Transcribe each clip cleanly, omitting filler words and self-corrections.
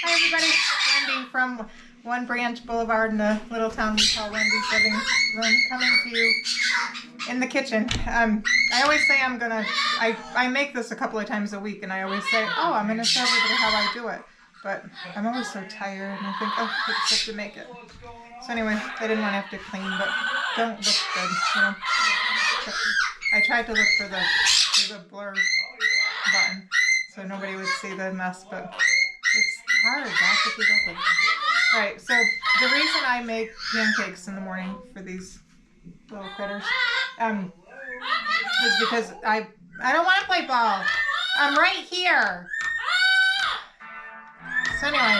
Hi everybody, Wendy from One Branch Boulevard in the little town we call Wendy's living room, coming to you in the kitchen. I always say I make this a couple of times a week, and I always say, oh, I'm going to show everybody how I do it. But I'm always so tired, and I think, oh, I just have to make it. So anyway, I didn't want to have to clean, but don't look good, you know. I tried to look for the blur button so nobody would see the mess, but it's hard, that's what you don't look. Alright, so the reason I make pancakes in the morning for these little critters is because I don't want to play ball. I'm right here. So anyway,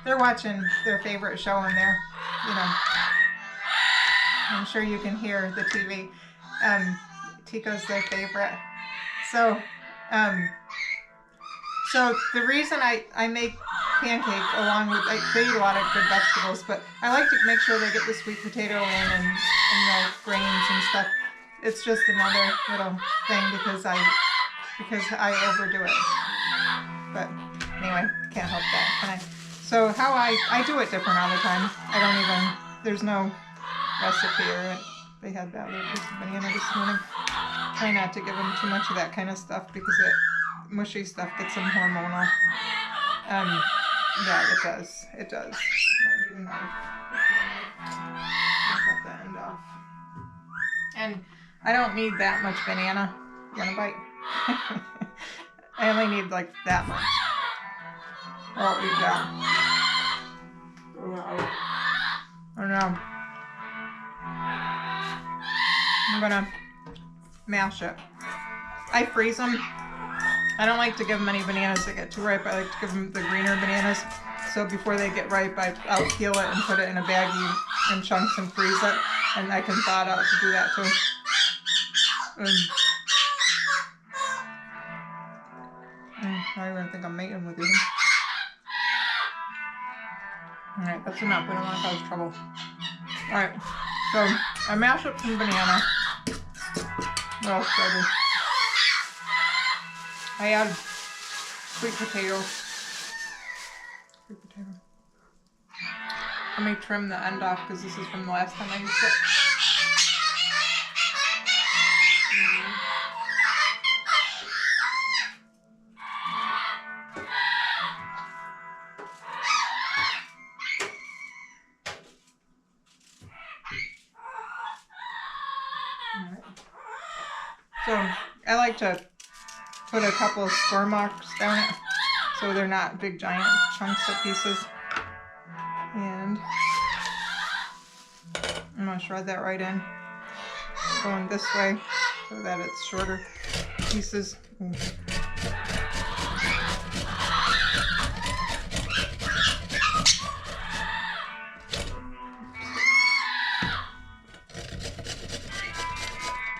they're watching their favorite show in there, you know. I'm sure you can hear the TV. Tico's their favorite. So the reason I make pancake along with, they eat a lot of good vegetables, but I like to make sure they get the sweet potato in and the grains and stuff. It's just another little thing because I overdo it. But anyway, can't help that, can I? So how I do it different all the time. There's no recipe or it. They had that little piece of banana this morning. Try not to give them too much of that kind of stuff because mushy stuff gets them hormonal. Yeah, it does. It does. I need a knife. Cut the end off. And I don't need that much banana. You want a bite? I only need like that much. I'll eat that. Oh no. I'm gonna mash it. I freeze them. I don't like to give them any bananas that get too ripe. I like to give them the greener bananas. So before they get ripe, I'll peel it and put it in a baggie in chunks and freeze it. And I can thaw it out to do that too. I even think I'm mating with you. Alright, that's enough. We don't want to cause trouble. Alright, so I mash up some banana. What else do I do? I add sweet potato. Let me trim the end off because this is from the last time I used it. So I like to put a couple of score marks down it so they're not big giant chunks of pieces. And I'm going to shred that right in, going this way so that it's shorter pieces.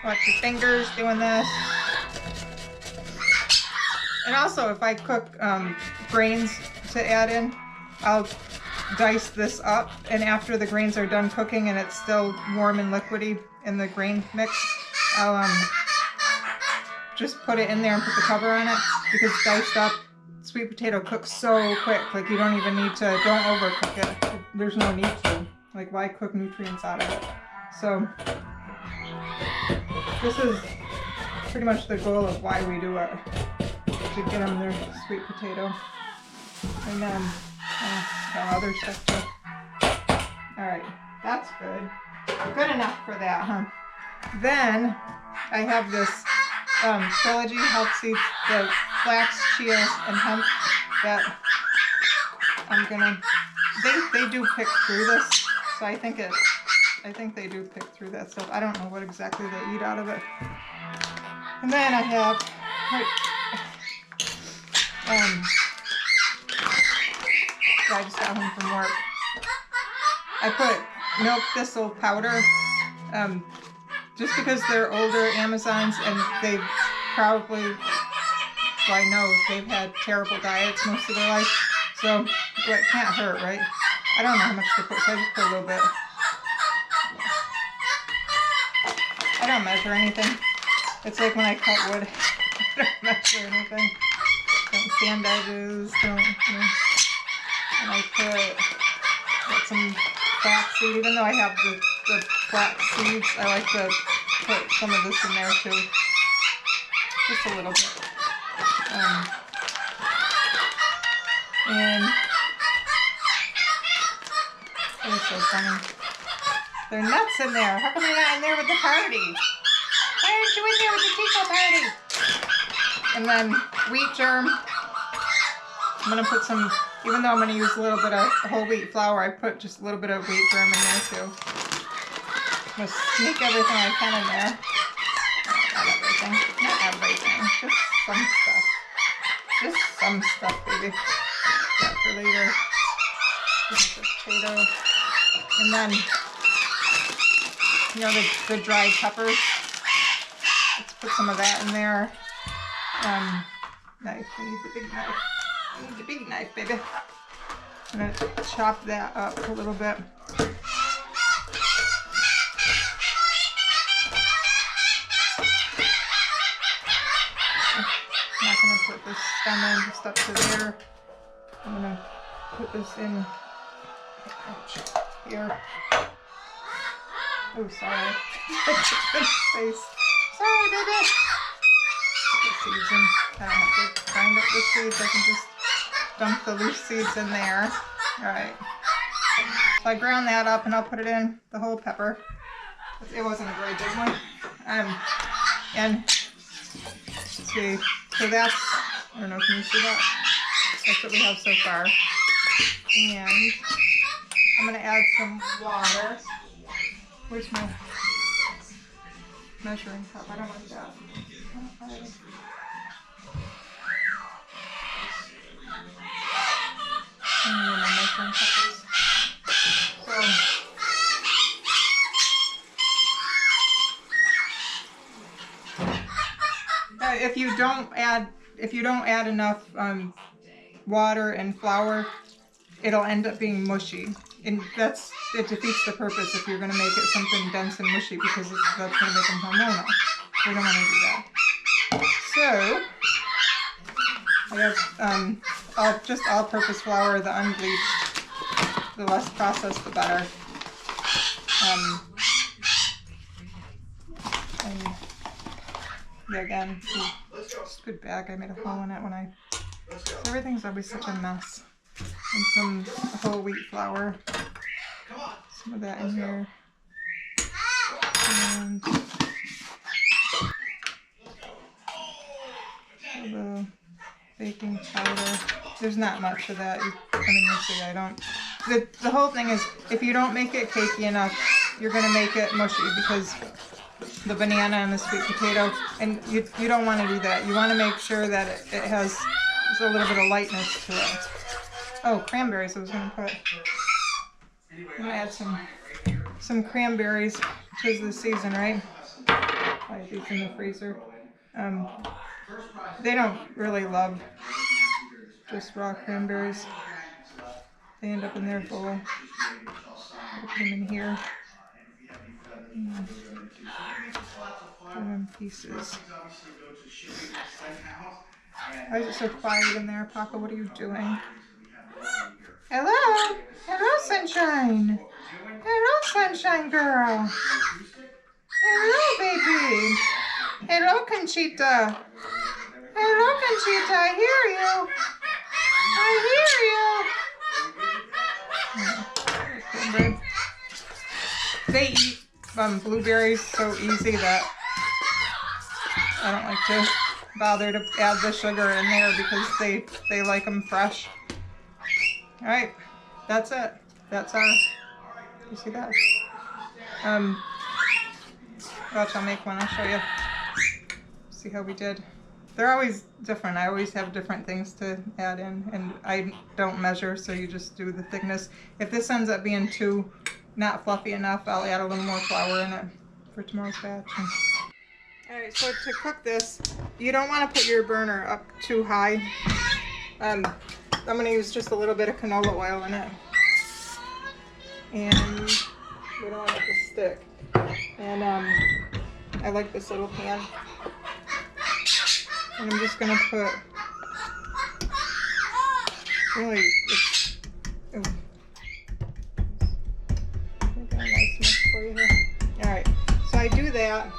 Watch your fingers doing this. And also, if I cook grains to add in, I'll dice this up, and after the grains are done cooking and it's still warm and liquidy in the grain mix, I'll just put it in there and put the cover on it, because diced up sweet potato cooks so quick. Like, you don't even need to, don't overcook it. There's no need to. Like, why cook nutrients out of it? So this is pretty much the goal of why we do it, to get them their sweet potato. And then other stuff too. Alright, that's good. Good enough for that, huh? Then I have this Trilogy Health Seeds, the flax, chia, and hemp that I'm gonna, they do pick through this, so I think they do pick through that stuff. I don't know what exactly they eat out of it. And then I have I just got home from work. I put milk thistle powder, just because they're older Amazons and they've probably, well, I know they've had terrible diets most of their life, so it can't hurt, right? I don't know how much to put, so I just put a little bit. I don't measure anything. It's like when I cut wood. I don't measure anything. Don't sand edges, don't, you know. I put some flaxseed. Even though I have the flax seeds, I like to put some of this in there too. Just a little bit. And they're so funny. They're nuts in there. How come they're not in there with the party? Why aren't you in there with the Tico party? And then wheat germ. I'm going to put some, even though I'm going to use a little bit of whole wheat flour, I put just a little bit of wheat germ in there too. I'm going to sneak everything I can in there. Not everything. Not everything. Just some stuff. Just some stuff, baby. That for later. Just a potato. And then, you know, the dried peppers. Let's put some of that in there. Knife. We need the big knife. We need the big knife, baby. I'm going to chop that up a little bit. I'm not going to put this stem in just up to there. I'm going to put this in here. Oh, sorry. Face. Sorry, baby. Put the seeds in. I don't have to grind up the seeds. I can just dump the loose seeds in there. Alright. So I ground that up and I'll put it in the whole pepper. It wasn't a very big one. And let's see. So that's, I don't know, can you see that? That's what we have so far. And I'm going to add some water. Where's my measuring cup? I don't like that. I don't know where my measuring cup is. So, if you don't add enough water and flour, it'll end up being mushy, and it defeats the purpose if you're going to make it something dense and mushy, because that's going to make them hormonal. We don't want to do that. So I have just all-purpose flour, the unbleached. The less processed, the better. And yeah, again, it's a good bag. I made a hole in it when I. So everything's always such a mess. And some whole wheat flour. Some of that in here. And the baking powder. There's not much of that. Usually I don't. The whole thing is, if you don't make it cakey enough, you're going to make it mushy, because the banana and the sweet potato, and you don't want to do that. You want to make sure that it has just a little bit of lightness to it. Oh, cranberries I was going to put. I'm going to add some cranberries, which is the season, right? I have these in the freezer. They don't really love just raw cranberries. They end up in their bowl. I'll put them in here. Put them in pieces. Why is it so quiet in there, Papa? What are you doing? Hello? Hello, Sunshine. Hello, Sunshine Girl. Hello, baby. Hello, Conchita. Hello, Conchita. I hear you. I hear you. They eat blueberries so easy that I don't like to bother to add the sugar in there, because they like them fresh. Alright, that's it. That's our, you see that? Watch, I'll make one, I'll show you. See how we did. They're always different. I always have different things to add in, and I don't measure, so you just do the thickness. If this ends up being too not fluffy enough, I'll add a little more flour in it for tomorrow's batch. Alright, so to cook this, you don't want to put your burner up too high. I'm going to use just a little bit of canola oil in it. And we don't want it to stick. And I like this little pan. And I'm just going to put, really, that.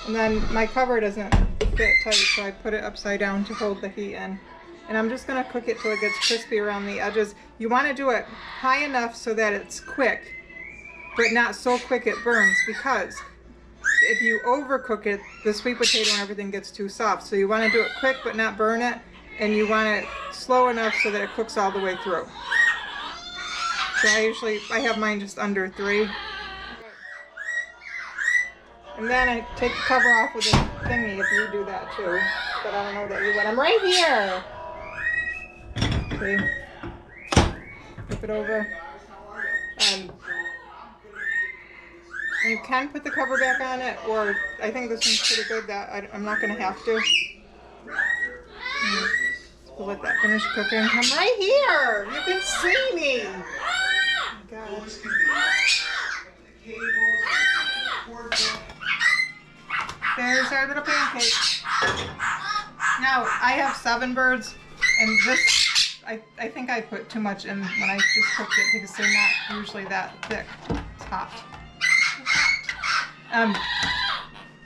And then my cover doesn't fit tight, so I put it upside down to hold the heat in. And I'm just gonna cook it till it gets crispy around the edges. You wanna do it high enough so that it's quick, but not so quick it burns, because if you overcook it, the sweet potato and everything gets too soft. So you wanna do it quick but not burn it, and you want it slow enough so that it cooks all the way through. So I have mine just under 3. And then I take the cover off with a thingy if you do that too. But I don't know that you would. I'm right here! See? Flip it over. You can put the cover back on it, or I think this one's pretty good that I'm not going to have to. We'll let that finish cooking. I'm right here! You can see me! Oh my God. There's our little pancake. Now, I have 7 birds, and this, I think I put too much in when I just cooked it because they're not usually that thick. It's hot.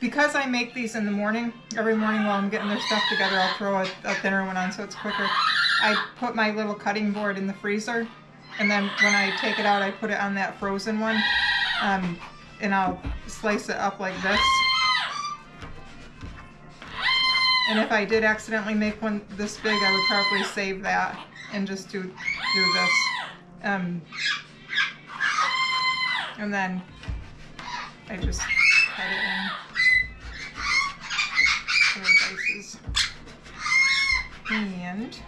Because I make these in the morning, every morning while I'm getting their stuff together, I'll throw a thinner one on so it's quicker. I put my little cutting board in the freezer, and then when I take it out, I put it on that frozen one, and I'll slice it up like this. And if I did accidentally make one this big, I would probably save that and just do this. And then I just cut it in little dices. And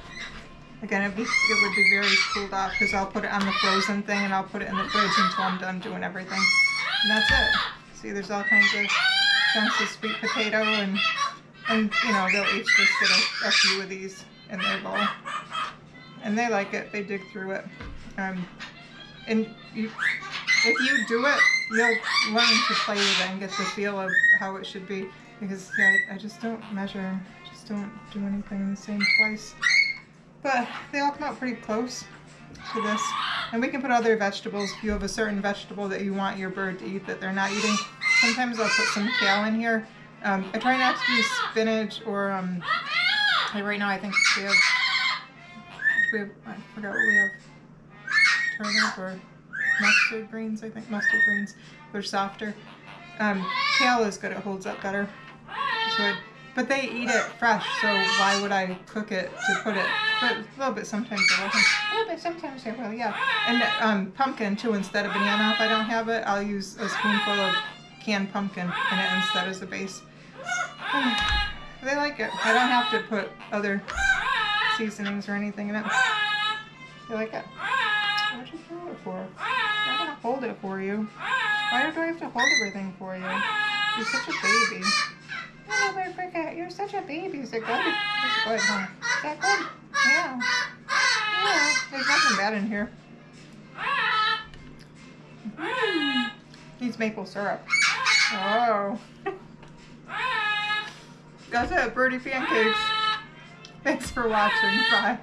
again, it would be very cooled off because I'll put it on the frozen thing and I'll put it in the fridge until I'm done doing everything. And that's it. See, there's all kinds of chunks of sweet potato, and you know, they'll each just get a few of these in their bowl. And they like it. They dig through it. And if you do it, you'll learn to play with it and get the feel of how it should be. Because I just don't measure. I just don't do anything the same twice. But they all come out pretty close to this. And we can put other vegetables. If you have a certain vegetable that you want your bird to eat that they're not eating, sometimes I'll put some kale in here. I try not to use spinach or, like right now I think we have, I forgot what we have, turnip or mustard greens, I think, mustard greens. They're softer. Kale is good, it holds up better. But they eat it fresh, so why would I cook it to put it? But a little bit sometimes I will. A little bit sometimes I will, yeah. And pumpkin too, instead of banana, if I don't have it, I'll use a spoonful of canned pumpkin in it instead as a base. They like it. I don't have to put other seasonings or anything in it. They like it. What'd you throw it for? I'm gonna hold it for you. Why do I have to hold everything for you? You're such a baby. Oh, I forget. You're such a baby. Is it good? It's good, huh? Is that good? Yeah. Yeah. There's nothing bad in here. Needs maple syrup. Oh. That's it, birdie pancakes. Thanks for watching. Bye.